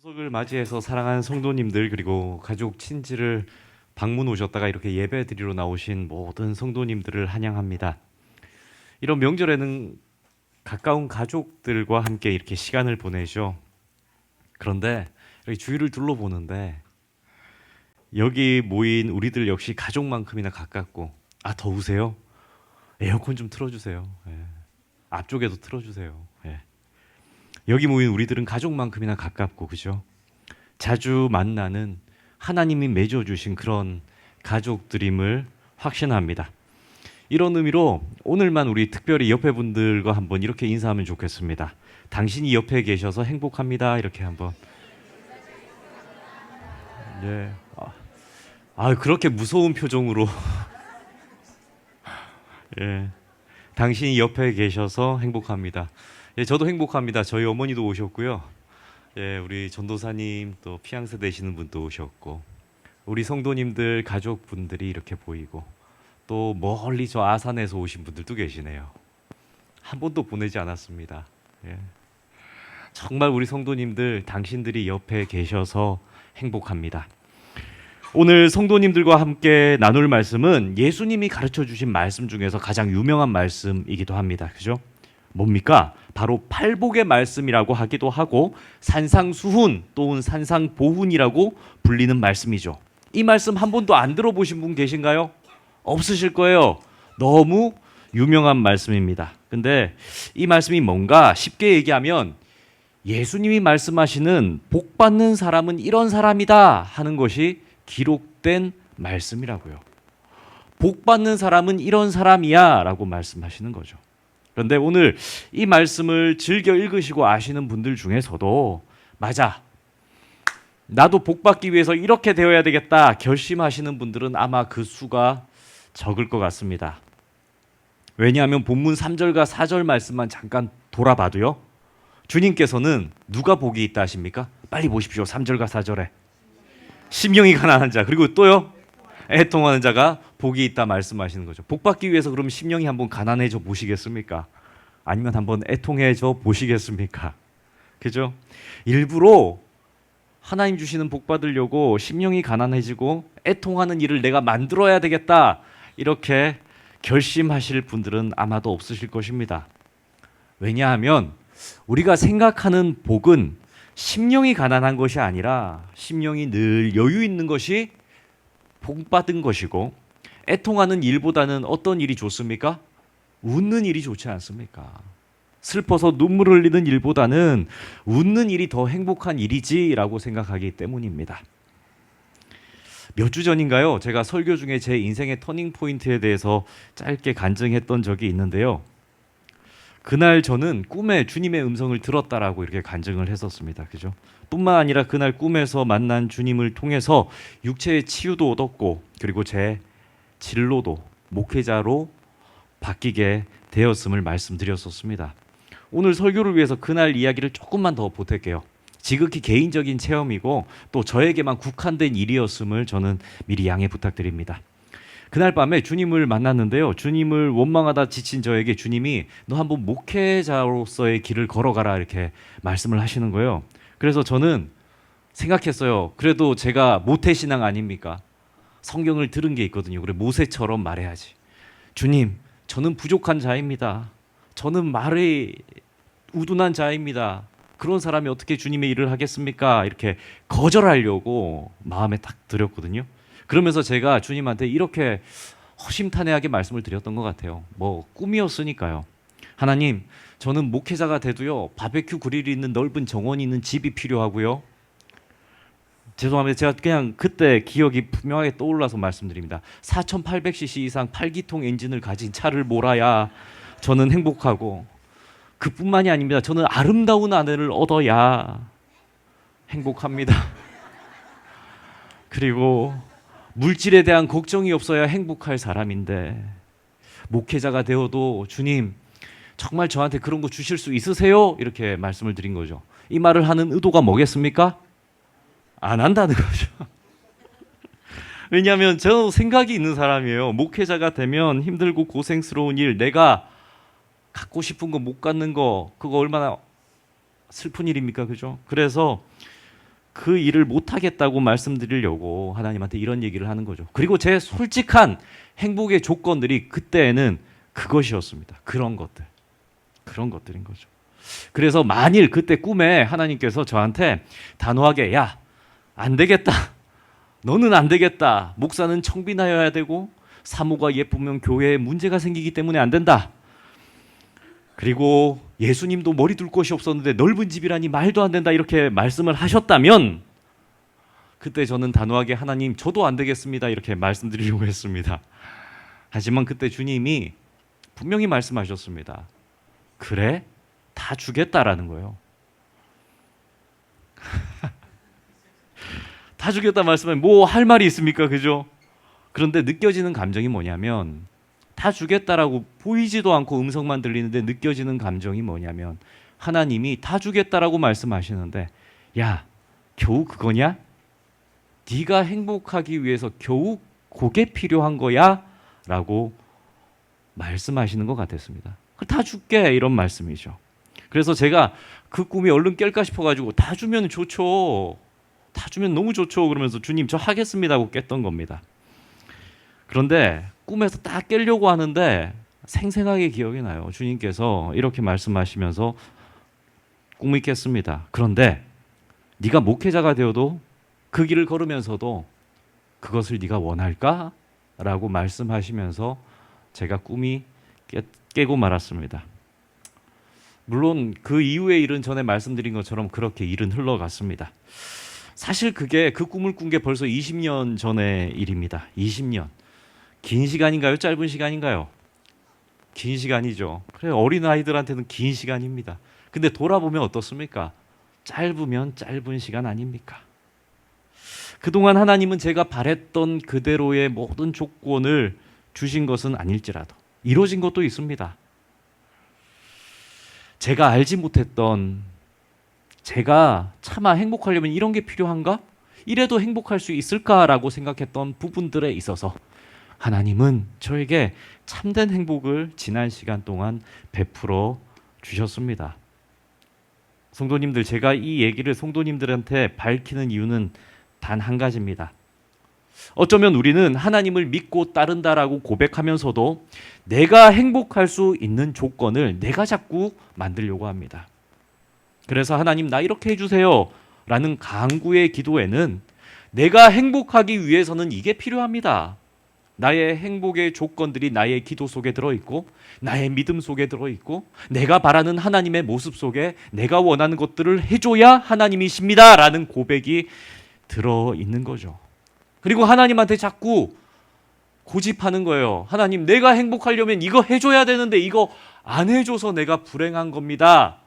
추석을 맞이해서 사랑하는 성도님들 그리고 가족 친지를 방문 오셨다가 이렇게 예배 드리러 나오신 모든 성도님들을 환영합니다. 이런 명절에는 가까운 가족들과 함께 이렇게 시간을 보내죠. 그런데 이렇게 주위를 둘러보는데 여기 모인 우리들 역시 가족만큼이나 가깝고 더우세요? 에어컨 좀 틀어주세요. 예. 앞쪽에도 틀어주세요. 예. 여기 모인 우리들은 가족만큼이나 가깝고 그죠? 자주 만나는 하나님이 맺어주신 그런 가족들임을 확신합니다. 이런 의미로 오늘만 우리 특별히 옆에 분들과 한번 이렇게 인사하면 좋겠습니다. 당신이 옆에 계셔서 행복합니다. 이렇게 한번. 예. 그렇게 무서운 표정으로. 예. 당신이 옆에 계셔서 행복합니다. 예, 저도 행복합니다. 저희 어머니도 오셨고요. 예, 우리 전도사님 또 피앙새 되시는 분도 오셨고, 우리 성도님들 가족분들이 이렇게 보이고, 또 멀리 저 아산에서 오신 분들도 계시네요. 한 번도 보내지 않았습니다. 예. 정말 우리 성도님들 당신들이 옆에 계셔서 행복합니다. 오늘 성도님들과 함께 나눌 말씀은 예수님이 가르쳐 주신 말씀 중에서 가장 유명한 말씀이기도 합니다. 그죠? 뭡니까? 바로 팔복의 말씀이라고 하기도 하고 산상수훈 또는 산상보훈이라고 불리는 말씀이죠. 이 말씀 한 번도 안 들어보신 분 계신가요? 없으실 거예요. 너무 유명한 말씀입니다. 근데 이 말씀이 뭔가 쉽게 얘기하면 예수님이 말씀하시는 복 받는 사람은 이런 사람이다 하는 것이 기록된 말씀이라고요. 복 받는 사람은 이런 사람이야 라고 말씀하시는 거죠. 그런데 오늘 이 말씀을 즐겨 읽으시고 아시는 분들 중에서도 맞아, 나도 복 받기 위해서 이렇게 되어야 되겠다 결심하시는 분들은 아마 그 수가 적을 것 같습니다. 왜냐하면 본문 3절과 4절 말씀만 잠깐 돌아봐도요, 주님께서는 누가 복이 있다 하십니까? 빨리 보십시오. 3절과 4절에 심령이 가난한 자, 그리고 또요, 애통하는 자가 복이 있다 말씀하시는 거죠. 복 받기 위해서 그럼 심령이 한번 가난해져 보시겠습니까? 아니면 한번 애통해져 보시겠습니까? 그죠? 일부러 하나님 주시는 복 받으려고 심령이 가난해지고 애통하는 일을 내가 만들어야 되겠다 이렇게 결심하실 분들은 아마도 없으실 것입니다. 왜냐하면 우리가 생각하는 복은 심령이 가난한 것이 아니라 심령이 늘 여유 있는 것이 복 받은 것이고, 애통하는 일보다는 어떤 일이 좋습니까? 웃는 일이 좋지 않습니까? 슬퍼서 눈물 흘리는 일보다는 웃는 일이 더 행복한 일이지라고 생각하기 때문입니다. 몇 주 전인가요? 제가 설교 중에 제 인생의 터닝 포인트에 대해서 짧게 간증했던 적이 있는데요. 그날 저는 꿈에 주님의 음성을 들었다라고 이렇게 간증을 했었습니다. 그죠? 뿐만 아니라 그날 꿈에서 만난 주님을 통해서 육체의 치유도 얻었고, 그리고 제 진로도 목회자로 바뀌게 되었음을 말씀드렸었습니다. 오늘 설교를 위해서 그날 이야기를 조금만 더 보탤게요. 지극히 개인적인 체험이고 또 저에게만 국한된 일이었음을 저는 미리 양해 부탁드립니다. 그날 밤에 주님을 만났는데요. 주님을 원망하다 지친 저에게 주님이 너 한번 목회자로서의 길을 걸어가라 이렇게 말씀을 하시는 거예요. 그래서 저는 생각했어요. 그래도 제가 모태신앙 아닙니까? 성경을 들은 게 있거든요. 그래, 모세처럼 말해야지. 주님, 저는 부족한 자입니다. 저는 말이 우둔한 자입니다. 그런 사람이 어떻게 주님의 일을 하겠습니까? 이렇게 거절하려고 마음에 딱 들였거든요. 그러면서 제가 주님한테 이렇게 허심탄회하게 말씀을 드렸던 것 같아요. 뭐 꿈이었으니까요. 하나님, 저는 목회자가 돼도요, 바베큐 그릴이 있는 넓은 정원이 있는 집이 필요하고요. 죄송합니다. 제가 그냥 그때 기억이 분명하게 떠올라서 말씀드립니다. 4800cc 이상 8기통 엔진을 가진 차를 몰아야 저는 행복하고, 그뿐만이 아닙니다. 저는 아름다운 아내를 얻어야 행복합니다. 그리고 물질에 대한 걱정이 없어야 행복할 사람인데, 목회자가 되어도 주님 정말 저한테 그런 거 주실 수 있으세요? 이렇게 말씀을 드린 거죠. 이 말을 하는 의도가 뭐겠습니까? 안 한다는 거죠. 왜냐하면 저 생각이 있는 사람이에요. 목회자가 되면 힘들고 고생스러운 일, 내가 갖고 싶은 거 못 갖는 거, 그거 얼마나 슬픈 일입니까? 그죠? 그래서 그 일을 못하겠다고 말씀드리려고 하나님한테 이런 얘기를 하는 거죠. 그리고 제 솔직한 행복의 조건들이 그때에는 그것이었습니다. 그런 것들인 거죠. 그래서 만일 그때 꿈에 하나님께서 저한테 단호하게 야, 안 되겠다. 너는 안 되겠다. 목사는 청빈하여야 되고 사모가 예쁘면 교회에 문제가 생기기 때문에 안 된다. 그리고 예수님도 머리 둘 곳이 없었는데 넓은 집이라니 말도 안 된다. 이렇게 말씀을 하셨다면 그때 저는 단호하게 하나님 저도 안 되겠습니다. 이렇게 말씀드리려고 했습니다. 하지만 그때 주님이 분명히 말씀하셨습니다. 그래? 다 주겠다라는 거예요. 다 주겠다 말씀하면 뭐 할 말이 있습니까? 그죠? 그런데 느껴지는 감정이 뭐냐면 다 주겠다라고 보이지도 않고 음성만 들리는데 느껴지는 감정이 뭐냐면 하나님이 다 주겠다라고 말씀하시는데 야, 겨우 그거냐? 네가 행복하기 위해서 겨우 그게 필요한 거야? 라고 말씀하시는 것 같았습니다. 다 줄게 이런 말씀이죠. 그래서 제가 그 꿈이 얼른 깰까 싶어가지고 다 주면 좋죠. 다 주면 너무 좋죠. 그러면서 주님 저 하겠습니다 하고 깼던 겁니다. 그런데 꿈에서 딱 깨려고 하는데 생생하게 기억이 나요. 주님께서 이렇게 말씀하시면서 꿈을 깼습니다. 그런데 네가 목회자가 되어도 그 길을 걸으면서도 그것을 네가 원할까? 라고 말씀하시면서 제가 꿈이 깨고 말았습니다. 물론 그 이후의 일은 전에 말씀드린 것처럼 그렇게 일은 흘러갔습니다. 사실 그게 그 꿈을 꾼 게 벌써 20년 전의 일입니다. 20년. 긴 시간인가요? 짧은 시간인가요? 긴 시간이죠. 그래 어린 아이들한테는 긴 시간입니다. 근데 돌아보면 어떻습니까? 짧으면 짧은 시간 아닙니까? 그동안 하나님은 제가 바랬던 그대로의 모든 조건을 주신 것은 아닐지라도 이루어진 것도 있습니다. 제가 알지 못했던 제가 차마 행복하려면 이런 게 필요한가? 이래도 행복할 수 있을까라고 생각했던 부분들에 있어서 하나님은 저에게 참된 행복을 지난 시간 동안 베풀어 주셨습니다. 성도님들, 제가 이 얘기를 성도님들한테 밝히는 이유는 단 한 가지입니다. 어쩌면 우리는 하나님을 믿고 따른다라고 고백하면서도 내가 행복할 수 있는 조건을 내가 자꾸 만들려고 합니다. 그래서 하나님 나 이렇게 해주세요 라는 간구의 기도에는 내가 행복하기 위해서는 이게 필요합니다. 나의 행복의 조건들이 나의 기도 속에 들어있고 나의 믿음 속에 들어있고 내가 바라는 하나님의 모습 속에 내가 원하는 것들을 해줘야 하나님이십니다 라는 고백이 들어있는 거죠. 그리고 하나님한테 자꾸 고집하는 거예요. 하나님 내가 행복하려면 이거 해줘야 되는데 이거 안 해줘서 내가 불행한 겁니다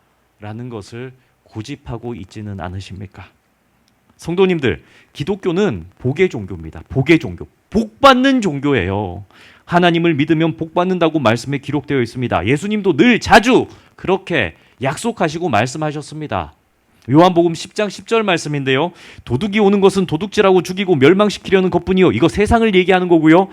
라는 것을 고집하고 있지는 않으십니까? 성도님들, 기독교는 복의 종교입니다. 복의 종교. 복 받는 종교예요. 하나님을 믿으면 복 받는다고 말씀에 기록되어 있습니다. 예수님도 늘 자주 그렇게 약속하시고 말씀하셨습니다. 요한복음 10장 10절 말씀인데요. 도둑이 오는 것은 도둑질하고 죽이고 멸망시키려는 것뿐이요. 이거 세상을 얘기하는 거고요.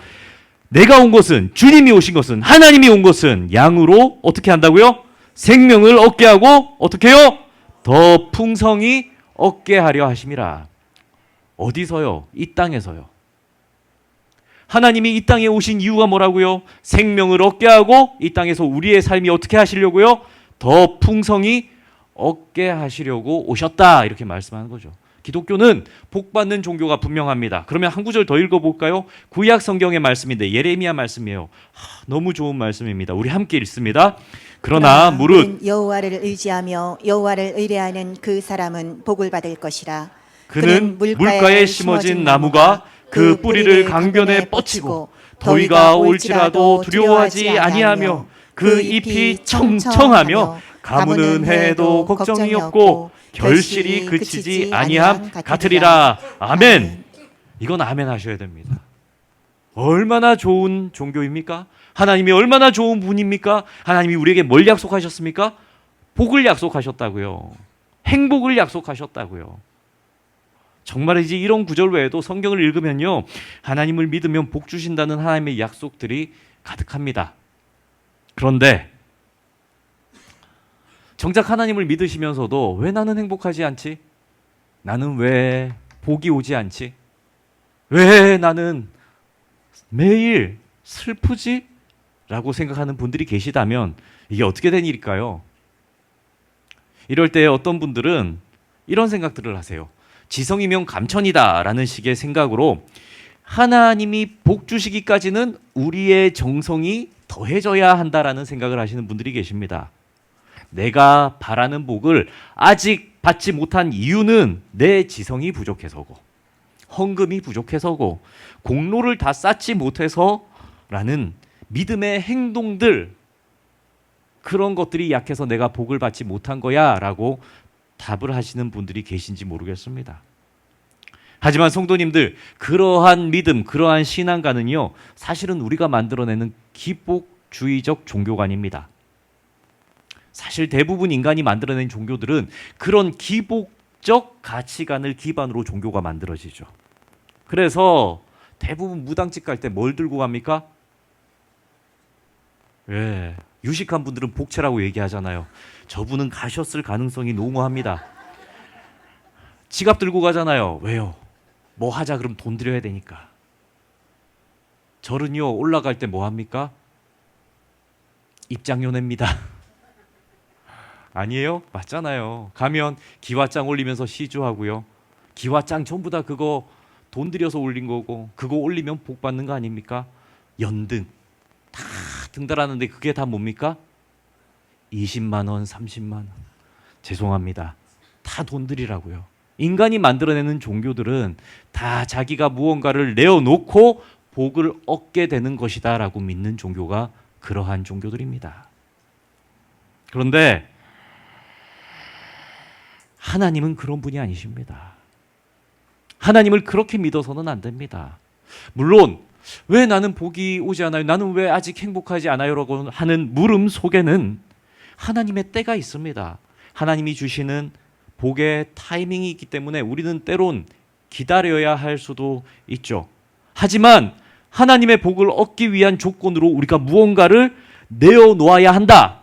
내가 온 것은 주님이 오신 것은 하나님이 온 것은 양으로 어떻게 한다고요? 생명을 얻게 하고 어떻게 해요? 더 풍성히 얻게 하려 하심이라. 어디서요? 이 땅에서요. 하나님이 이 땅에 오신 이유가 뭐라고요? 생명을 얻게 하고 이 땅에서 우리의 삶이 어떻게 하시려고요? 더 풍성히 얻게 하시려고 오셨다. 이렇게 말씀하는 거죠. 기독교는 복받는 종교가 분명합니다. 그러면 한 구절 더 읽어볼까요? 구약 성경의 말씀인데 예레미야 말씀이에요. 너무 좋은 말씀입니다. 우리 함께 읽습니다. 그러나 무릇 여호와를 의지하며 여호와를 의뢰하는 그 사람은 복을 받을 것이라. 그는 물가에 심어진 나무가 그 뿌리를 강변에 뻗치고 더위가 올지라도 두려워하지 아니하며 그 잎이 청청하며 가무는 해도 걱정이 없고 결실이 그치지 아니함 같으리라. 아멘. 이건 아멘 하셔야 됩니다. 얼마나 좋은 종교입니까? 하나님이 얼마나 좋은 분입니까? 하나님이 우리에게 뭘 약속하셨습니까? 복을 약속하셨다고요. 행복을 약속하셨다고요. 정말이지 이런 구절 외에도 성경을 읽으면요, 하나님을 믿으면 복 주신다는 하나님의 약속들이 가득합니다. 그런데 정작 하나님을 믿으시면서도 왜 나는 행복하지 않지? 나는 왜 복이 오지 않지? 왜 나는 매일 슬프지? 라고 생각하는 분들이 계시다면 이게 어떻게 된 일일까요? 이럴 때 어떤 분들은 이런 생각들을 하세요. 지성이면 감천이다 라는 식의 생각으로 하나님이 복 주시기까지는 우리의 정성이 더해져야 한다라는 생각을 하시는 분들이 계십니다. 내가 바라는 복을 아직 받지 못한 이유는 내 지성이 부족해서고 헌금이 부족해서고 공로를 다 쌓지 못해서라는 믿음의 행동들, 그런 것들이 약해서 내가 복을 받지 못한 거야 라고 답을 하시는 분들이 계신지 모르겠습니다. 하지만 성도님들, 그러한 믿음, 그러한 신앙관은요, 사실은 우리가 만들어내는 기복주의적 종교관입니다. 사실 대부분 인간이 만들어낸 종교들은 그런 기복적 가치관을 기반으로 종교가 만들어지죠. 그래서 대부분 무당집 갈 때 뭘 들고 갑니까? 예, 유식한 분들은 복채라고 얘기하잖아요. 저분은 가셨을 가능성이 농후합니다. 지갑 들고 가잖아요. 왜요? 뭐 하자 그럼 돈 들여야 되니까. 절은요, 올라갈 때 뭐 합니까? 입장료 냅니다. 아니에요? 맞잖아요. 가면 기와장 올리면서 시주하고요. 기와장 전부 다 그거 돈 들여서 올린 거고, 그거 올리면 복 받는 거 아닙니까? 연등 다 등달하는데 그게 다 뭡니까? 20만 원, 30만 원. 죄송합니다. 다 돈 들이라고요. 인간이 만들어내는 종교들은 다 자기가 무언가를 내어놓고 복을 얻게 되는 것이다 라고 믿는 종교가 그러한 종교들입니다. 그런데 하나님은 그런 분이 아니십니다. 하나님을 그렇게 믿어서는 안 됩니다. 물론 왜 나는 복이 오지 않아요? 나는 왜 아직 행복하지 않아요? 라고 하는 물음 속에는 하나님의 때가 있습니다. 하나님이 주시는 복의 타이밍이 있기 때문에 우리는 때론 기다려야 할 수도 있죠. 하지만 하나님의 복을 얻기 위한 조건으로 우리가 무언가를 내어놓아야 한다.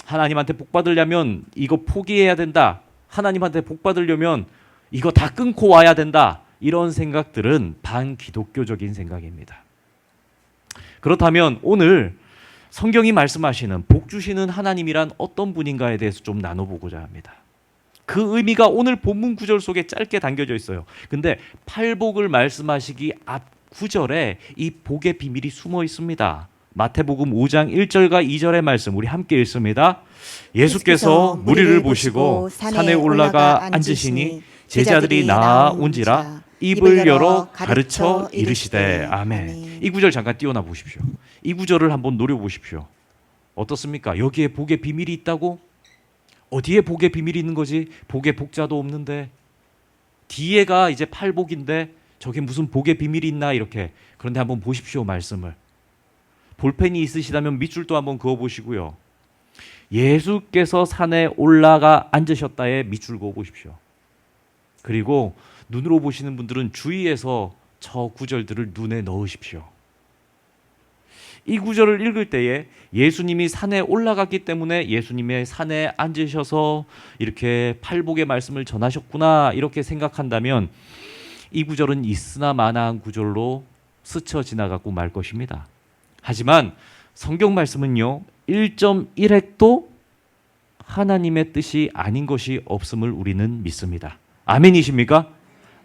하나님한테 복 받으려면 이거 포기해야 된다. 하나님한테 복 받으려면 이거 다 끊고 와야 된다. 이런 생각들은 반기독교적인 생각입니다. 그렇다면 오늘 성경이 말씀하시는 복 주시는 하나님이란 어떤 분인가에 대해서 좀 나눠보고자 합니다. 그 의미가 오늘 본문 구절 속에 짧게 담겨져 있어요. 근데 팔복을 말씀하시기 앞 구절에 이 복의 비밀이 숨어 있습니다. 마태복음 5장 1절과 2절의 말씀 우리 함께 읽습니다. 예수께서 무리를 보시고 산에 올라가 앉으시니 제자들이 나아온지라 입을 열어 가르쳐 이르시되 아멘. 이 구절 잠깐 띄워놔 보십시오. 이 구절을 한번 노려보십시오. 어떻습니까? 여기에 복의 비밀이 있다고? 어디에 복의 비밀이 있는 거지? 복의 복자도 없는데 뒤에가 이제 팔복인데 저게 무슨 복의 비밀이 있나 이렇게. 그런데 한번 보십시오. 말씀을. 볼펜이 있으시다면 밑줄도 한번 그어보시고요. 예수께서 산에 올라가 앉으셨다에 밑줄 그어보십시오. 그리고 눈으로 보시는 분들은 주의해서 저 구절들을 눈에 넣으십시오. 이 구절을 읽을 때에 예수님이 산에 올라갔기 때문에 예수님의 산에 앉으셔서 이렇게 팔복의 말씀을 전하셨구나 이렇게 생각한다면 이 구절은 있으나 마나한 구절로 스쳐 지나가고 말 것입니다. 하지만 성경 말씀은요 1.1획도 하나님의 뜻이 아닌 것이 없음을 우리는 믿습니다. 아멘이십니까?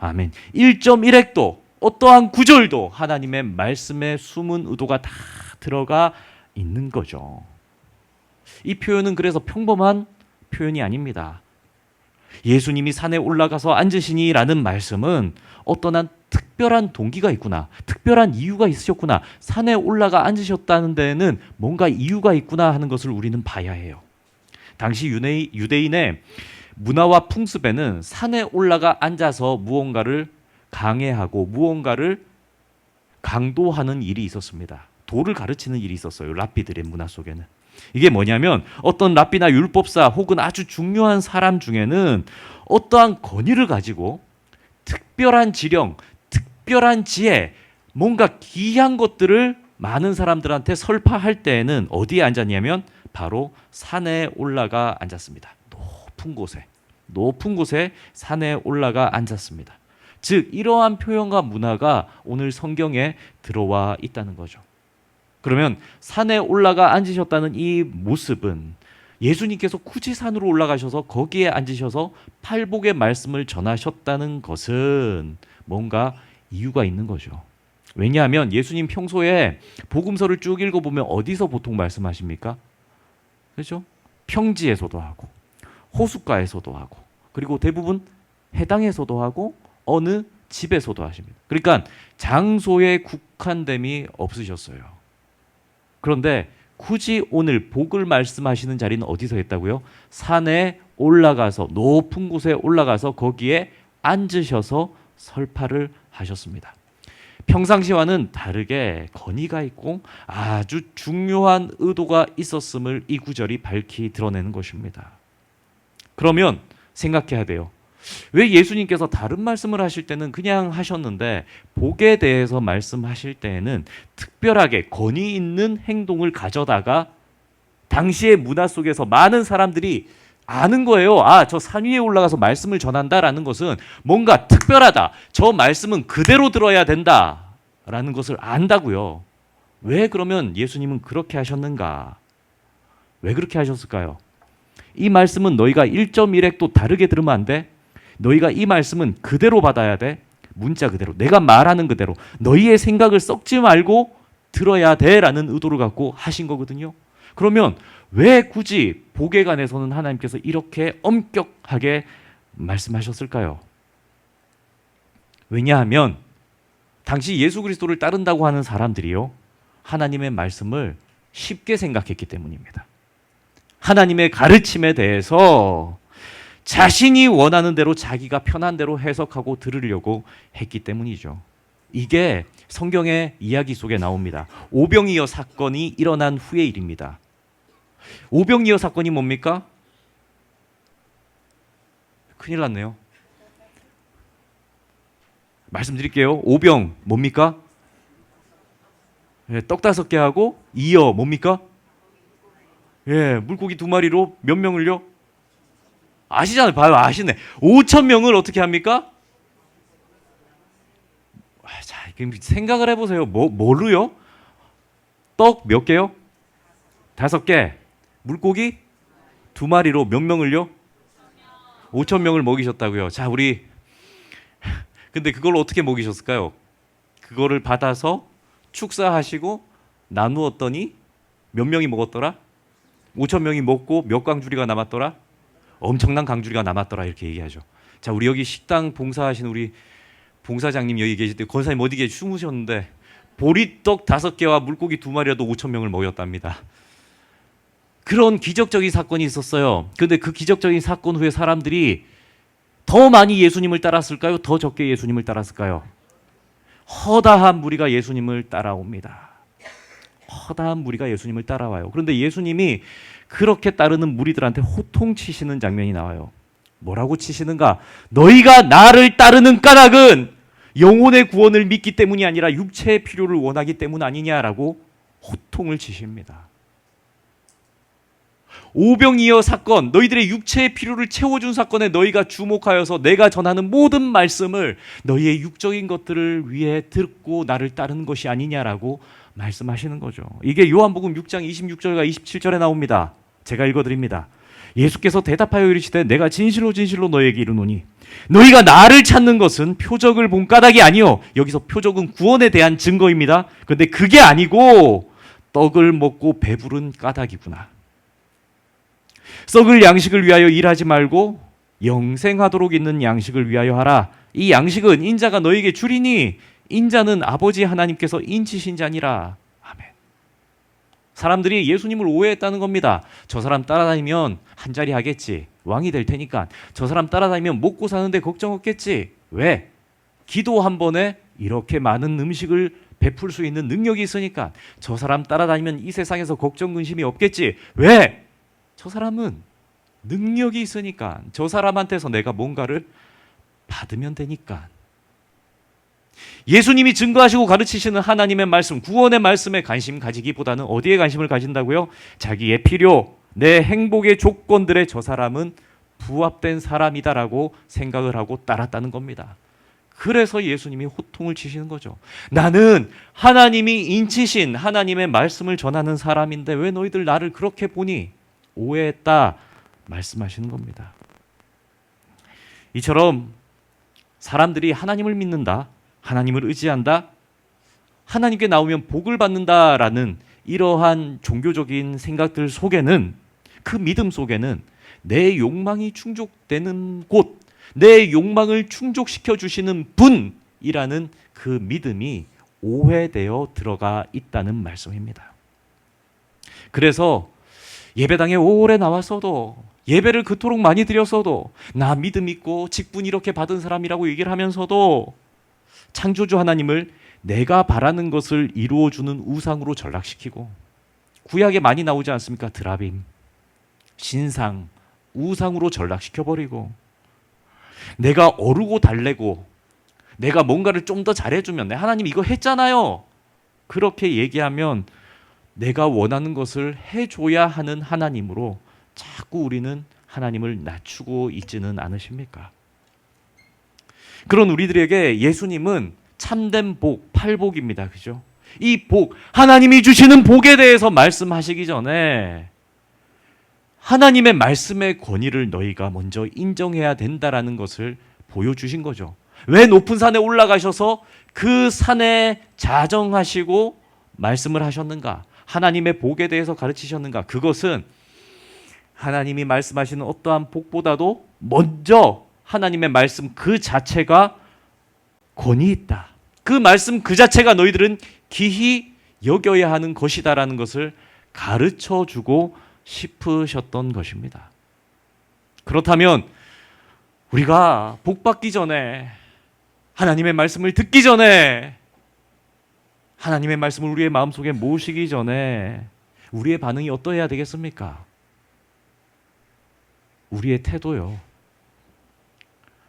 아멘. 1.1획도 어떠한 구절도 하나님의 말씀에 숨은 의도가 다 들어가 있는 거죠. 이 표현은 그래서 평범한 표현이 아닙니다. 예수님이 산에 올라가서 앉으시니 라는 말씀은 어떠한 특별한 동기가 있구나. 특별한 이유가 있으셨구나. 산에 올라가 앉으셨다는 데에는 뭔가 이유가 있구나 하는 것을 우리는 봐야 해요. 당시 유대인의 문화와 풍습에는 산에 올라가 앉아서 무언가를 강해하고 무언가를 강도하는 일이 있었습니다. 도를 가르치는 일이 있었어요. 랍비들의 문화 속에는. 이게 뭐냐면 어떤 랍비나 율법사 혹은 아주 중요한 사람 중에는 어떠한 권위를 가지고 특별한 지령, 특별한 지혜, 뭔가 귀한 것들을 많은 사람들한테 설파할 때에는 어디에 앉았냐면 바로 산에 올라가 앉았습니다. 높은 곳에. 높은 곳에 산에 올라가 앉았습니다. 즉 이러한 표현과 문화가 오늘 성경에 들어와 있다는 거죠. 그러면 산에 올라가 앉으셨다는 이 모습은 예수님께서 굳이 산으로 올라가셔서 거기에 앉으셔서 팔복의 말씀을 전하셨다는 것은 뭔가 이유가 있는 거죠. 왜냐하면 예수님 평소에 복음서를 쭉 읽어보면 어디서 보통 말씀하십니까? 그렇죠? 평지에서도 하고 호숫가에서도 하고 그리고 대부분 해당에서도 하고 어느 집에서도 하십니다. 그러니까 장소에 국한됨이 없으셨어요. 그런데 굳이 오늘 복을 말씀하시는 자리는 어디서 했다고요? 산에 올라가서 높은 곳에 올라가서 거기에 앉으셔서 설파를 하셨습니다. 평상시와는 다르게 건의가 있고 아주 중요한 의도가 있었음을 이 구절이 밝히 드러내는 것입니다. 그러면 생각해야 돼요. 왜 예수님께서 다른 말씀을 하실 때는 그냥 하셨는데 복에 대해서 말씀하실 때에는 특별하게 권위 있는 행동을 가져다가 당시의 문화 속에서 많은 사람들이 아는 거예요. 아, 저 산 위에 올라가서 말씀을 전한다라는 것은 뭔가 특별하다. 저 말씀은 그대로 들어야 된다라는 것을 안다고요. 왜 그러면 예수님은 그렇게 하셨는가? 왜 그렇게 하셨을까요? 이 말씀은 너희가 1.1획도 다르게 들으면 안 돼. 너희가 이 말씀은 그대로 받아야 돼. 문자 그대로. 내가 말하는 그대로. 너희의 생각을 썩지 말고 들어야 돼라는 의도를 갖고 하신 거거든요. 그러면 왜 굳이 복에 관해서는 하나님께서 이렇게 엄격하게 말씀하셨을까요? 왜냐하면 당시 예수 그리스도를 따른다고 하는 사람들이요, 하나님의 말씀을 쉽게 생각했기 때문입니다. 하나님의 가르침에 대해서 자신이 원하는 대로 자기가 편한 대로 해석하고 들으려고 했기 때문이죠. 이게 성경의 이야기 속에 나옵니다. 오병이어 사건이 일어난 후의 일입니다. 오병이어 사건이 뭡니까? 큰일 났네요. 말씀드릴게요. 오병 뭡니까? 떡 5개 하고 이어 뭡니까? 물고기 2마리로 몇 명을요? 아시잖아요. 봐요. 아시네. 5,000명을 어떻게 합니까? 자, 생각을 해보세요. 뭐로요? 떡 몇 개요? 5개. 물고기 2마리로 몇 명을요? 5,000명을 먹이셨다고요. 자, 근데 그걸 어떻게 먹이셨을까요? 그거를 받아서 축사하시고 나누었더니 몇 명이 먹었더라? 5,000명이 먹고 몇 강주리가 남았더라? 엄청난 강주리가 남았더라, 이렇게 얘기하죠. 자, 우리 여기 식당 봉사하시는 우리 봉사장님 여기 계실 때 권사님 어디 계시 숨으셨는데 보리떡 5개와 물고기 2마리라도 5,000명을 먹였답니다. 그런 기적적인 사건이 있었어요. 근데 그 기적적인 사건 후에 사람들이 더 많이 예수님을 따랐을까요? 더 적게 예수님을 따랐을까요? 허다한 무리가 예수님을 따라옵니다. 허다한 무리가 예수님을 따라와요. 그런데 예수님이 그렇게 따르는 무리들한테 호통치시는 장면이 나와요. 뭐라고 치시는가? 너희가 나를 따르는 까닭은 영혼의 구원을 믿기 때문이 아니라 육체의 필요를 원하기 때문 아니냐라고 호통을 치십니다. 오병이어 사건, 너희들의 육체의 필요를 채워준 사건에 너희가 주목하여서 내가 전하는 모든 말씀을 너희의 육적인 것들을 위해 듣고 나를 따르는 것이 아니냐라고 말씀하시는 거죠. 이게 요한복음 6장 26절과 27절에 나옵니다. 제가 읽어드립니다. 예수께서 대답하여 이르시되 내가 진실로 진실로 너희에게 이르노니 너희가 나를 찾는 것은 표적을 본 까닭이 아니요. 여기서 표적은 구원에 대한 증거입니다. 그런데 그게 아니고 떡을 먹고 배부른 까닭이구나. 썩을 양식을 위하여 일하지 말고 영생하도록 있는 양식을 위하여 하라. 이 양식은 인자가 너희에게 주리니 인자는 아버지 하나님께서 인치신 자니라. 아멘. 사람들이 예수님을 오해했다는 겁니다. 저 사람 따라다니면 한 자리 하겠지. 왕이 될 테니까. 저 사람 따라다니면 먹고 사는데 걱정 없겠지. 왜? 기도 한 번에 이렇게 많은 음식을 베풀 수 있는 능력이 있으니까. 저 사람 따라다니면 이 세상에서 걱정 근심이 없겠지. 왜? 저 사람은 능력이 있으니까. 저 사람한테서 내가 뭔가를 받으면 되니까. 예수님이 증거하시고 가르치시는 하나님의 말씀, 구원의 말씀에 관심 가지기보다는 어디에 관심을 가진다고요? 자기의 필요, 내 행복의 조건들에 저 사람은 부합된 사람이다라고 생각을 하고 따랐다는 겁니다. 그래서 예수님이 호통을 치시는 거죠. 나는 하나님이 인치신 하나님의 말씀을 전하는 사람인데 왜 너희들 나를 그렇게 보니? 오해했다 말씀하시는 겁니다. 이처럼 사람들이 하나님을 믿는다, 하나님을 의지한다, 하나님께 나오면 복을 받는다라는 이러한 종교적인 생각들 속에는, 그 믿음 속에는 내 욕망이 충족되는 곳, 내 욕망을 충족시켜 주시는 분이라는 그 믿음이 오해되어 들어가 있다는 말씀입니다. 그래서 예배당에 오래 나왔어도, 예배를 그토록 많이 드렸어도, 나 믿음 있고 직분 이렇게 받은 사람이라고 얘기를 하면서도 창조주 하나님을 내가 바라는 것을 이루어주는 우상으로 전락시키고, 구약에 많이 나오지 않습니까? 드라빔, 신상, 우상으로 전락시켜버리고, 내가 어르고 달래고 내가 뭔가를 좀 더 잘해주면, 내 하나님 이거 했잖아요, 그렇게 얘기하면 내가 원하는 것을 해줘야 하는 하나님으로 자꾸 우리는 하나님을 낮추고 있지는 않으십니까? 그런 우리들에게 예수님은 참된 복, 팔복입니다. 그죠? 이 복, 하나님이 주시는 복에 대해서 말씀하시기 전에 하나님의 말씀의 권위를 너희가 먼저 인정해야 된다라는 것을 보여주신 거죠. 왜 높은 산에 올라가셔서 그 산에 자정하시고 말씀을 하셨는가? 하나님의 복에 대해서 가르치셨는가? 그것은 하나님이 말씀하시는 어떠한 복보다도 먼저 하나님의 말씀 그 자체가 권위 있다, 그 말씀 그 자체가 너희들은 기히 여겨야 하는 것이다라는 것을 가르쳐주고 싶으셨던 것입니다. 그렇다면 우리가 복 받기 전에, 하나님의 말씀을 듣기 전에, 하나님의 말씀을 우리의 마음속에 모시기 전에 우리의 반응이 어떠해야 되겠습니까? 우리의 태도요.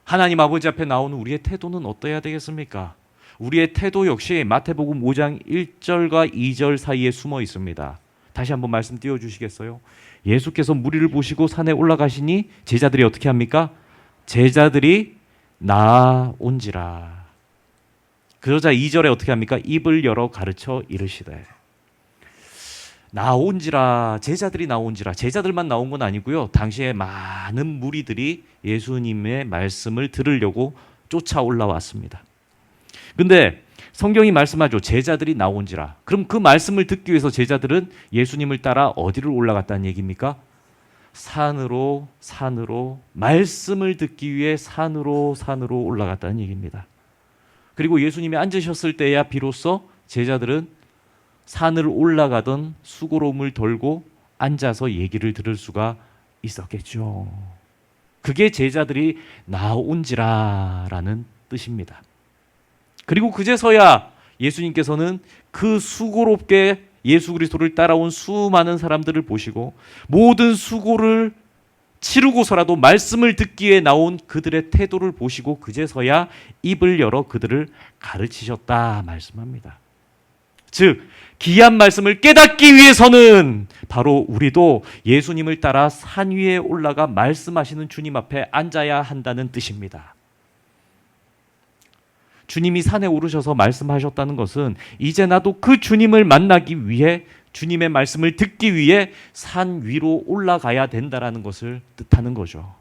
하나님 아버지 앞에 나오는 우리의 태도는 어떠해야 되겠습니까? 우리의 태도 역시 마태복음 5장 1절과 2절 사이에 숨어 있습니다. 다시 한번 말씀 띄워주시겠어요? 예수께서 무리를 보시고 산에 올라가시니 제자들이 어떻게 합니까? 제자들이 나온지라. 그러자 2절에 어떻게 합니까? 입을 열어 가르쳐 이르시되. 나온지라, 제자들이 나온지라. 제자들만 나온 건 아니고요, 당시에 많은 무리들이 예수님의 말씀을 들으려고 쫓아 올라왔습니다. 근데 성경이 말씀하죠. 제자들이 나온지라. 그럼 그 말씀을 듣기 위해서 제자들은 예수님을 따라 어디를 올라갔다는 얘기입니까? 산으로 말씀을 듣기 위해 산으로 올라갔다는 얘기입니다. 그리고 예수님이 앉으셨을 때야 비로소 제자들은 산을 올라가던 수고로움을 덜고 앉아서 얘기를 들을 수가 있었겠죠. 그게 제자들이 나온지라라는 뜻입니다. 그리고 그제서야 예수님께서는 그 수고롭게 예수 그리스도를 따라온 수많은 사람들을 보시고 모든 수고를 치르고서라도 말씀을 듣기에 나온 그들의 태도를 보시고 그제서야 입을 열어 그들을 가르치셨다 말씀합니다. 즉 귀한 말씀을 깨닫기 위해서는 바로 우리도 예수님을 따라 산 위에 올라가 말씀하시는 주님 앞에 앉아야 한다는 뜻입니다. 주님이 산에 오르셔서 말씀하셨다는 것은 이제 나도 그 주님을 만나기 위해, 주님의 말씀을 듣기 위해 산 위로 올라가야 된다라는 것을 뜻하는 거죠.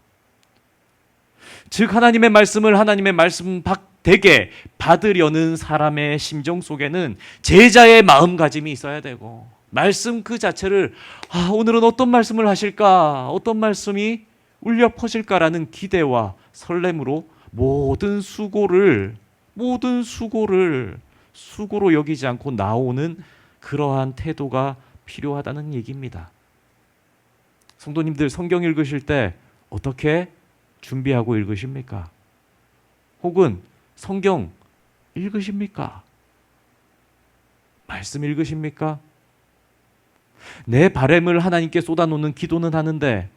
즉 하나님의 말씀을 하나님의 말씀 되게 받으려는 사람의 심정 속에는 제자의 마음가짐이 있어야 되고, 말씀 그 자체를 오늘은 어떤 말씀을 하실까, 어떤 말씀이 울려 퍼질까라는 기대와 설렘으로 모든 수고로 여기지 않고 나오는 그러한 태도가 필요하다는 얘기입니다. 성도님들, 성경 읽으실 때 어떻게 준비하고 읽으십니까? 혹은 성경 읽으십니까? 말씀 읽으십니까? 내 바람을 하나님께 쏟아놓는 기도는 하는데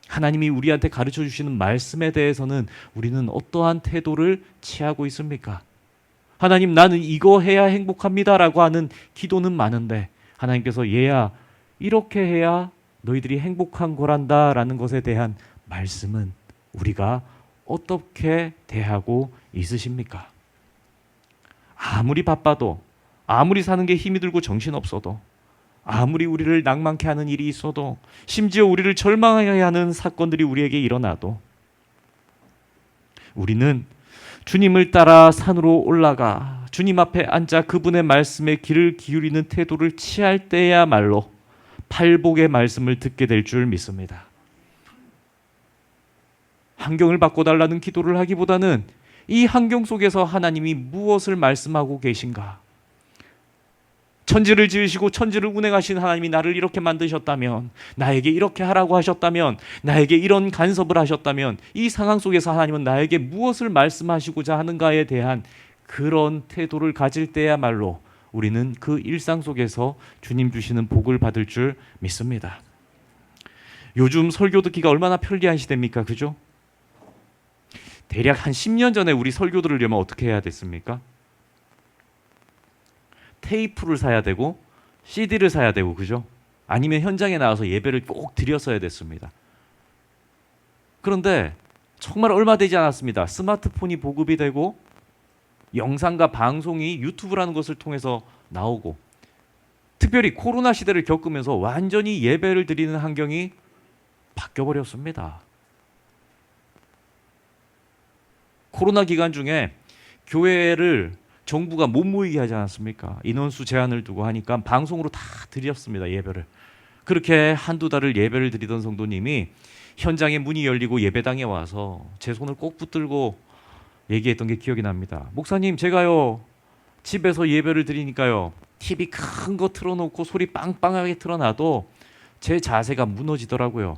하나님이 우리한테 가르쳐 주시는 말씀에 대해서는 우리는 어떠한 태도를 취하고 있습니까? 하나님, 나는 이거 해야 행복합니다라고 하는 기도는 많은데 하나님께서 얘야 이렇게 해야 너희들이 행복한 거란다라는 것에 대한 말씀은 우리가 어떻게 대하고 있으십니까? 아무리 바빠도, 아무리 사는 게 힘이 들고 정신없어도, 아무리 우리를 낭만케 하는 일이 있어도, 심지어 우리를 절망하게 하는 사건들이 우리에게 일어나도 우리는 주님을 따라 산으로 올라가 주님 앞에 앉아 그분의 말씀에 귀를 기울이는 태도를 취할 때야말로 팔복의 말씀을 듣게 될 줄 믿습니다. 환경을 바꿔달라는 기도를 하기보다는 이 환경 속에서 하나님이 무엇을 말씀하고 계신가? 천지를 지으시고 천지를 운행하신 하나님이 나를 이렇게 만드셨다면, 나에게 이렇게 하라고 하셨다면, 나에게 이런 간섭을 하셨다면, 이 상황 속에서 하나님은 나에게 무엇을 말씀하시고자 하는가에 대한 그런 태도를 가질 때야말로 우리는 그 일상 속에서 주님 주시는 복을 받을 줄 믿습니다. 요즘 설교 듣기가 얼마나 편리한 시대입니까? 그죠? 대략 한 10년 전에 우리 설교 들으려면 어떻게 해야 됐습니까? 테이프를 사야 되고 CD를 사야 되고, 그죠? 아니면 현장에 나와서 예배를 꼭 드렸어야 됐습니다. 그런데 정말 얼마 되지 않았습니다. 스마트폰이 보급이 되고 영상과 방송이 유튜브라는 것을 통해서 나오고, 특별히 코로나 시대를 겪으면서 완전히 예배를 드리는 환경이 바뀌어버렸습니다. 코로나 기간 중에 교회를 정부가 못 모이게 하지 않았습니까? 인원수 제한을 두고 하니까 방송으로 다 드렸습니다, 예배를. 그렇게 한두 달을 예배를 드리던 성도님이 현장에 문이 열리고 예배당에 와서 제 손을 꼭 붙들고 얘기했던 게 기억이 납니다. 목사님, 제가요 집에서 예배를 드리니까요 TV 큰 거 틀어놓고 소리 빵빵하게 틀어놔도 제 자세가 무너지더라고요.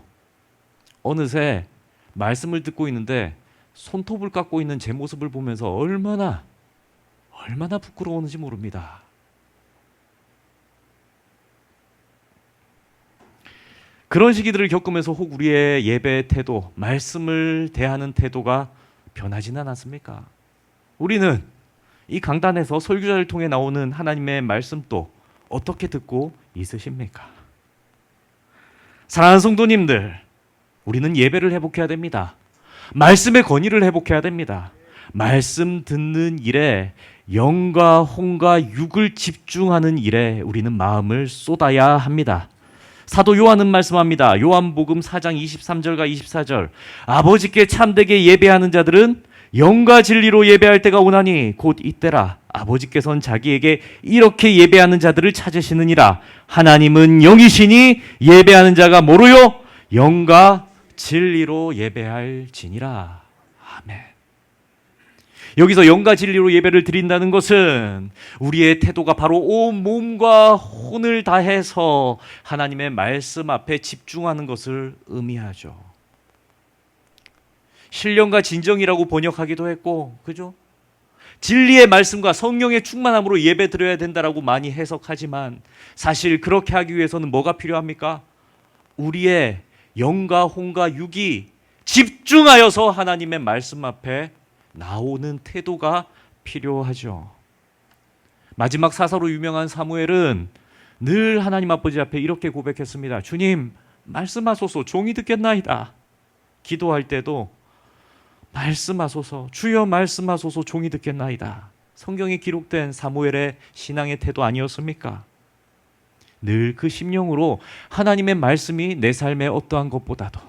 어느새 말씀을 듣고 있는데 손톱을 깎고 있는 제 모습을 보면서 얼마나 부끄러웠는지 모릅니다. 그런 시기들을 겪으면서 혹 우리의 예배 태도, 말씀을 대하는 태도가 변하지는 않았습니까? 우리는 이 강단에서 설교자를 통해 나오는 하나님의 말씀도 어떻게 듣고 있으십니까? 사랑하는 성도님들, 우리는 예배를 회복해야 됩니다. 말씀의 권위를 회복해야 됩니다. 말씀 듣는 일에 영과 혼과 육을 집중하는 일에 우리는 마음을 쏟아야 합니다. 사도 요한은 말씀합니다. 요한복음 4장 23절과 24절. 아버지께 참되게 예배하는 자들은 영과 진리로 예배할 때가 오나니 곧 이때라. 아버지께서는 자기에게 이렇게 예배하는 자들을 찾으시느니라. 하나님은 영이시니 예배하는 자가 뭐로요? 영과 진리로 예배할지니라. 아멘. 여기서 영과 진리로 예배를 드린다는 것은 우리의 태도가 바로 온 몸과 혼을 다해서 하나님의 말씀 앞에 집중하는 것을 의미하죠. 신령과 진정이라고 번역하기도 했고, 그죠? 진리의 말씀과 성령의 충만함으로 예배 드려야 된다라고 많이 해석하지만 사실 그렇게 하기 위해서는 뭐가 필요합니까? 우리의 영과 혼과 육이 집중하여서 하나님의 말씀 앞에 나오는 태도가 필요하죠. 마지막 사사로 유명한 사무엘은 늘 하나님 아버지 앞에 이렇게 고백했습니다. 주님, 말씀하소서, 종이 듣겠나이다. 기도할 때도 말씀하소서, 주여 말씀하소서, 종이 듣겠나이다. 성경에 기록된 사무엘의 신앙의 태도 아니었습니까? 늘 그 심령으로 하나님의 말씀이 내 삶의 어떠한 것보다도,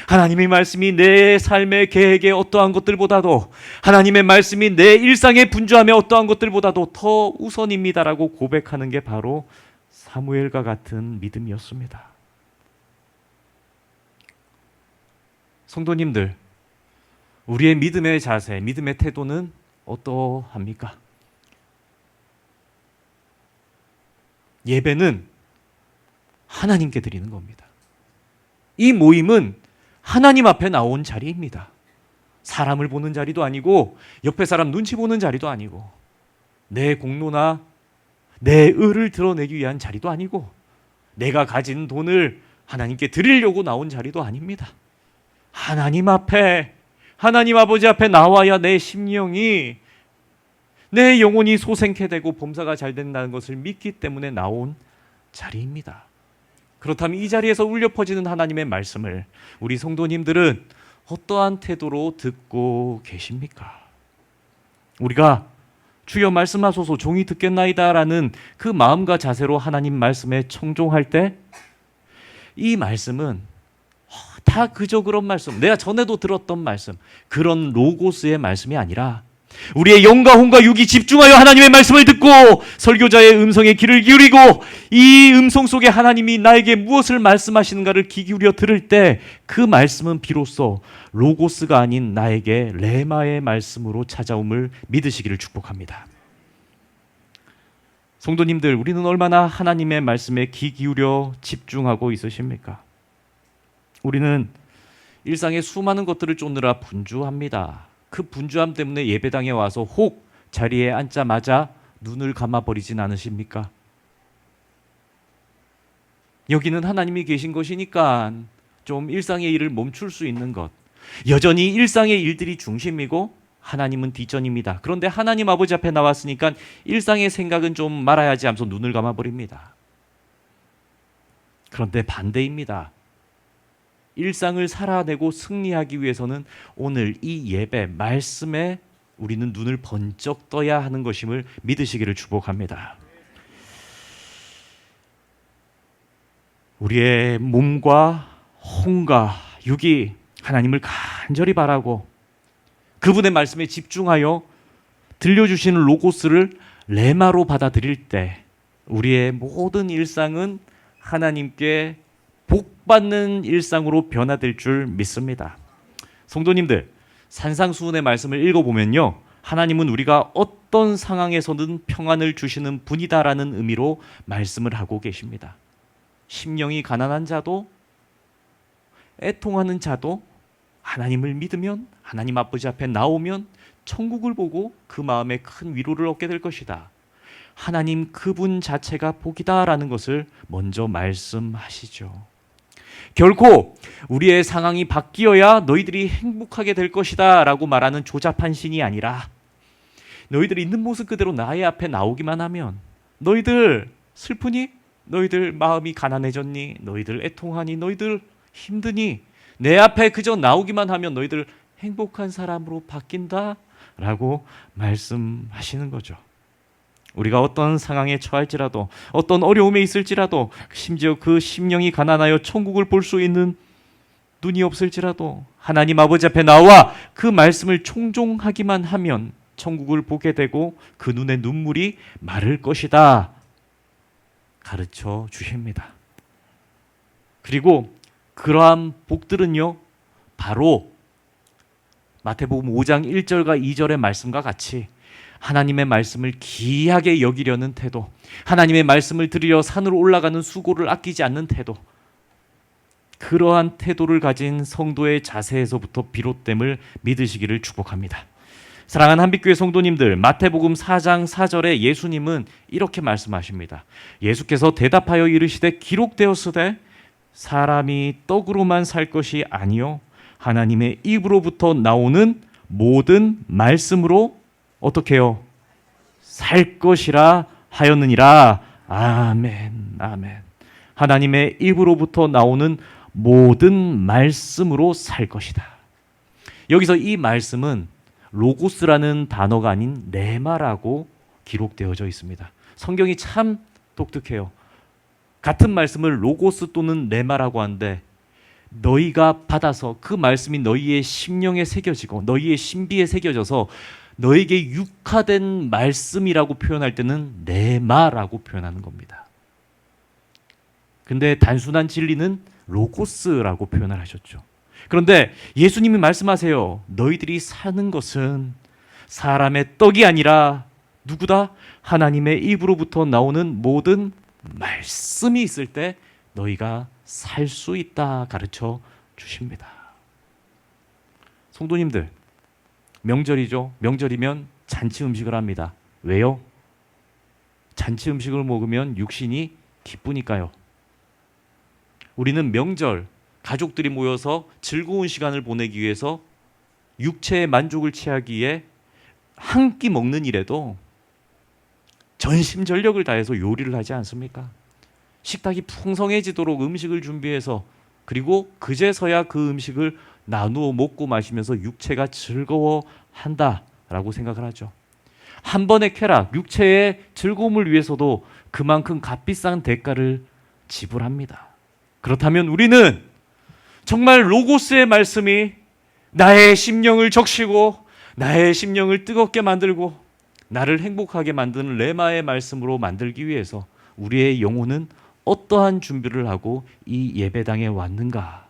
하나님의 말씀이 내 삶의 계획의 어떠한 것들보다도, 하나님의 말씀이 내 일상의 분주함의 어떠한 것들보다도 더 우선입니다라고 고백하는 게 바로 사무엘과 같은 믿음이었습니다. 성도님들, 우리의 믿음의 자세, 믿음의 태도는 어떠합니까? 예배는 하나님께 드리는 겁니다. 이 모임은 하나님 앞에 나온 자리입니다. 사람을 보는 자리도 아니고 옆에 사람 눈치 보는 자리도 아니고 내 공로나 내 의를 드러내기 위한 자리도 아니고 내가 가진 돈을 하나님께 드리려고 나온 자리도 아닙니다. 하나님 앞에, 하나님 아버지 앞에 나와야 내 심령이, 내 영혼이 소생케 되고 범사가 잘 된다는 것을 믿기 때문에 나온 자리입니다. 그렇다면 이 자리에서 울려 퍼지는 하나님의 말씀을 우리 성도님들은 어떠한 태도로 듣고 계십니까? 우리가 주여 말씀하소서 종이 듣겠나이다라는 그 마음과 자세로 하나님 말씀에 청종할 때 이 말씀은 다 그저 그런 말씀, 내가 전에도 들었던 말씀, 그런 로고스의 말씀이 아니라 우리의 영과 혼과 육이 집중하여 하나님의 말씀을 듣고 설교자의 음성에 귀를 기울이고 이 음성 속에 하나님이 나에게 무엇을 말씀하시는가를 귀 기울여 들을 때 그 말씀은 비로소 로고스가 아닌 나에게 레마의 말씀으로 찾아옴을 믿으시기를 축복합니다. 성도님들, 우리는 얼마나 하나님의 말씀에 귀 기울여 집중하고 있으십니까? 우리는 일상의 수많은 것들을 쫓느라 분주합니다. 그 분주함 때문에 예배당에 와서 혹 자리에 앉자마자 눈을 감아버리진 않으십니까? 여기는 하나님이 계신 것이니까 좀 일상의 일을 멈출 수 있는 것. 여전히 일상의 일들이 중심이고 하나님은 뒷전입니다. 그런데 하나님 아버지 앞에 나왔으니까 일상의 생각은 좀 말아야지 하면서 눈을 감아버립니다. 그런데 반대입니다. 일상을 살아내고 승리하기 위해서는 오늘 이 예배, 말씀에 우리는 눈을 번쩍 떠야 하는 것임을 믿으시기를 축복합니다. 우리의 몸과 혼과 육이 하나님을 간절히 바라고 그분의 말씀에 집중하여 들려주시는 로고스를 레마로 받아들일 때 우리의 모든 일상은 하나님께 복받는 일상으로 변화될 줄 믿습니다. 성도님들, 산상수훈의 말씀을 읽어보면요, 하나님은 우리가 어떤 상황에서든 평안을 주시는 분이다라는 의미로 말씀을 하고 계십니다. 심령이 가난한 자도 애통하는 자도 하나님을 믿으면, 하나님 아버지 앞에 나오면 천국을 보고 그 마음에 큰 위로를 얻게 될 것이다. 하나님 그분 자체가 복이다라는 것을 먼저 말씀하시죠. 결코 우리의 상황이 바뀌어야 너희들이 행복하게 될 것이다 라고 말하는 조잡한 신이 아니라 너희들이 있는 모습 그대로 나의 앞에 나오기만 하면, 너희들 슬프니? 너희들 마음이 가난해졌니? 너희들 애통하니? 너희들 힘드니? 내 앞에 그저 나오기만 하면 너희들 행복한 사람으로 바뀐다 라고 말씀하시는 거죠. 우리가 어떤 상황에 처할지라도, 어떤 어려움에 있을지라도, 심지어 그 심령이 가난하여 천국을 볼 수 있는 눈이 없을지라도 하나님 아버지 앞에 나와 그 말씀을 청종하기만 하면 천국을 보게 되고 그 눈에 눈물이 마를 것이다 가르쳐 주십니다. 그리고 그러한 복들은요, 바로 마태복음 5장 1절과 2절의 말씀과 같이 하나님의 말씀을 귀하게 여기려는 태도, 하나님의 말씀을 들으려 산으로 올라가는 수고를 아끼지 않는 태도, 그러한 태도를 가진 성도의 자세에서부터 비롯됨을 믿으시기를 축복합니다. 사랑하는 한빛교회 성도님들, 마태복음 4장 4절에 예수님은 이렇게 말씀하십니다. 예수께서 대답하여 이르시되 기록되었으되 사람이 떡으로만 살 것이 아니요 하나님의 입으로부터 나오는 모든 말씀으로 어떻게 해요? 살 것이라 하였느니라. 아멘, 아멘. 하나님의 입으로부터 나오는 모든 말씀으로 살 것이다. 여기서 이 말씀은 로고스라는 단어가 아닌 레마라고 기록되어져 있습니다. 성경이 참 독특해요. 같은 말씀을 로고스 또는 레마라고 하는데 너희가 받아서 그 말씀이 너희의 심령에 새겨지고 너희의 신비에 새겨져서 너에게 육화된 말씀이라고 표현할 때는 레마라고 표현하는 겁니다. 근데 단순한 진리는 로고스라고 표현을 하셨죠. 그런데 예수님이 말씀하세요. 너희들이 사는 것은 사람의 떡이 아니라 누구다? 하나님의 입으로부터 나오는 모든 말씀이 있을 때 너희가 살 수 있다 가르쳐 주십니다. 성도님들, 명절이죠. 명절이면 잔치 음식을 합니다. 왜요? 잔치 음식을 먹으면 육신이 기쁘니까요. 우리는 명절 가족들이 모여서 즐거운 시간을 보내기 위해서 육체의 만족을 취하기 위해 한 끼 먹는 일에도 전심전력을 다해서 요리를 하지 않습니까? 식탁이 풍성해지도록 음식을 준비해서 그리고 그제서야 그 음식을 나누어 먹고 마시면서 육체가 즐거워한다라고 생각을 하죠. 한 번의 쾌락, 육체의 즐거움을 위해서도 그만큼 값비싼 대가를 지불합니다. 그렇다면 우리는 정말 로고스의 말씀이 나의 심령을 적시고 나의 심령을 뜨겁게 만들고 나를 행복하게 만드는 레마의 말씀으로 만들기 위해서 우리의 영혼은 어떠한 준비를 하고 이 예배당에 왔는가?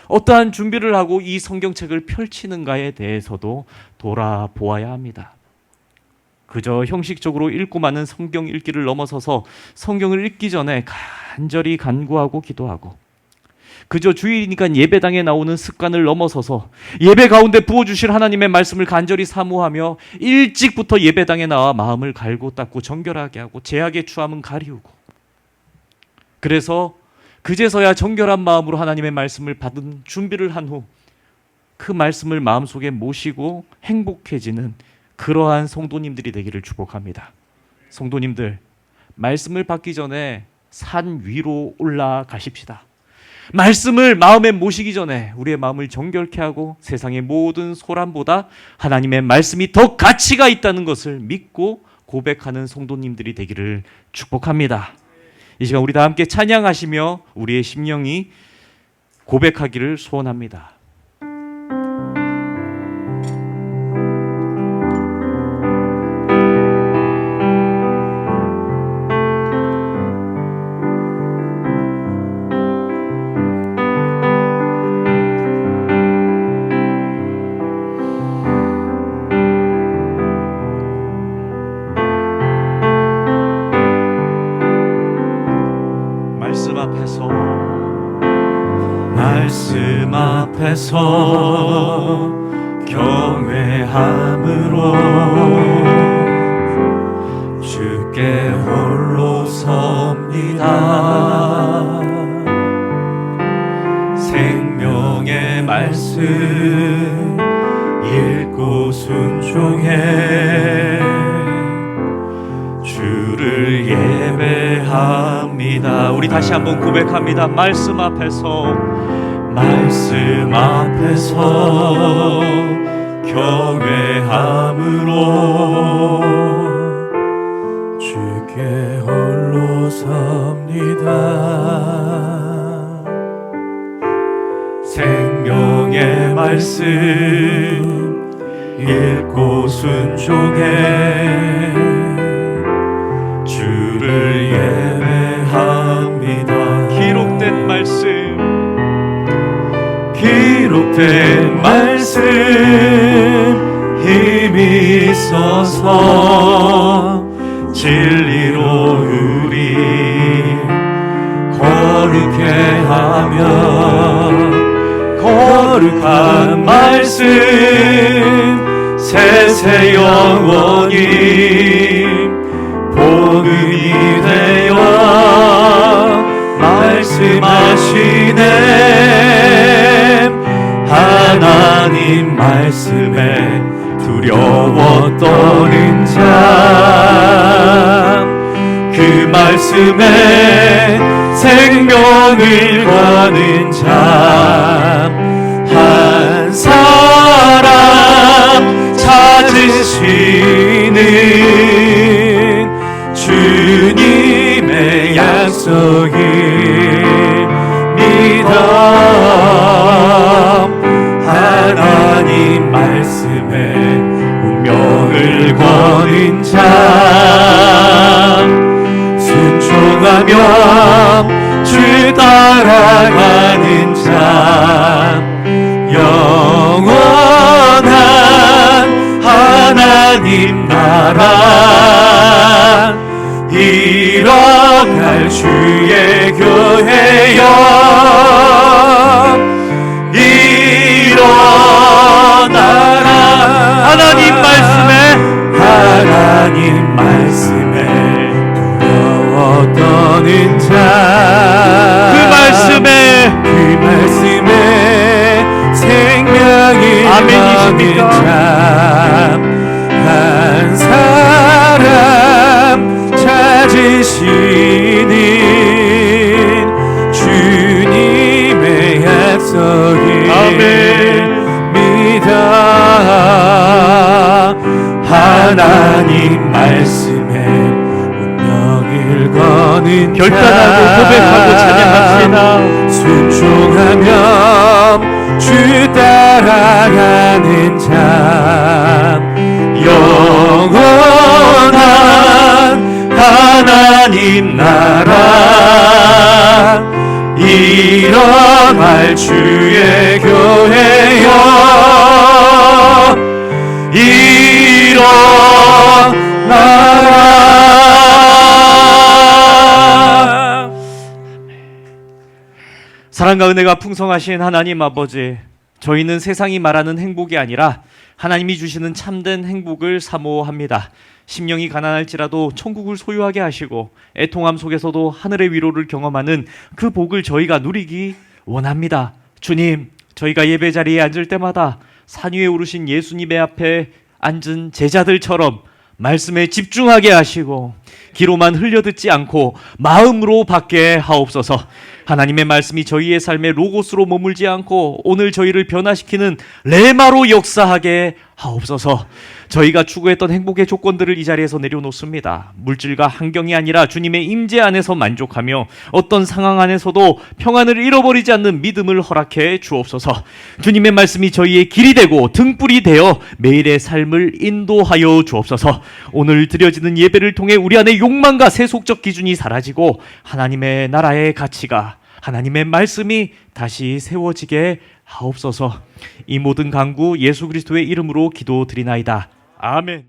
어떠한 준비를 하고 이 성경책을 펼치는가에 대해서도 돌아보아야 합니다. 그저 형식적으로 읽고 마는 성경 읽기를 넘어서서 성경을 읽기 전에 간절히 간구하고 기도하고, 그저 주일이니까 예배당에 나오는 습관을 넘어서서 예배 가운데 부어주실 하나님의 말씀을 간절히 사모하며 일찍부터 예배당에 나와 마음을 갈고 닦고 정결하게 하고 죄악의 추함은 가리우고, 그래서 그제서야 정결한 마음으로 하나님의 말씀을 받은 준비를 한 후 그 말씀을 마음속에 모시고 행복해지는 그러한 성도님들이 되기를 축복합니다. 성도님들, 말씀을 받기 전에 산 위로 올라가십시다. 말씀을 마음에 모시기 전에 우리의 마음을 정결케 하고 세상의 모든 소란보다 하나님의 말씀이 더 가치가 있다는 것을 믿고 고백하는 성도님들이 되기를 축복합니다. 이 시간 우리 다 함께 찬양하시며 우리의 심령이 고백하기를 소원합니다. 말씀 앞에서 경외함으로 주께 홀로 섭니다. 생명의 말씀 읽고 순종해 주를 예배합니다. 우리 다시 한번 고백합니다. 말씀 앞에서 경외함으로 주께 홀로 섭니다. 생명의 말씀 읽고 순종해 주를 예배합니다. 기록된 말씀 힘이 있어서 진리로 우리 거룩해 하며 거룩한 말씀 세세 영원히 복음이 되어 말씀하시네. 하나님 말씀에 두려워 떠는 자, 그 말씀에 생명을 거는 자, 한 사람 찾으시는 주님의 약속입니다. 하나님 말씀에 운명을 거는 자, 순종하며 주 따라가는 자, 영원한 하나님 나라 이뤄갈 주의 교회여 일어나라. 하나님 말씀에 두려워 떠는 자, 그 말씀에 생명이 거는 자, 한 사람 찾으시는 주님의 하나님 말씀에 운명을 거는 결단하고 고백하고 찬양합시다. 순종하며 주 따라가는 자 영원한 하나님 나라 일어날 주의 교회여 일어나라. 사랑과 은혜가 풍성하신 하나님 아버지, 저희는 세상이 말하는 행복이 아니라 하나님이 주시는 참된 행복을 사모합니다. 심령이 가난할지라도 천국을 소유하게 하시고 애통함 속에서도 하늘의 위로를 경험하는 그 복을 저희가 누리기 원합니다. 주님, 저희가 예배 자리에 앉을 때마다 산 위에 오르신 예수님의 앞에 앉은 제자들처럼 말씀에 집중하게 하시고 귀로만 흘려듣지 않고 마음으로 받게 하옵소서. 하나님의 말씀이 저희의 삶의 로고스로 머물지 않고 오늘 저희를 변화시키는 레마로 역사하게 하옵소서. 저희가 추구했던 행복의 조건들을 이 자리에서 내려놓습니다. 물질과 환경이 아니라 주님의 임재 안에서 만족하며 어떤 상황 안에서도 평안을 잃어버리지 않는 믿음을 허락해 주옵소서. 주님의 말씀이 저희의 길이 되고 등불이 되어 매일의 삶을 인도하여 주옵소서. 오늘 드려지는 예배를 통해 우리 안에 욕망과 세속적 기준이 사라지고 하나님의 나라의 가치가, 하나님의 말씀이 다시 세워지게 하옵소서. 이 모든 간구 예수 그리스도의 이름으로 기도드리나이다. 아멘.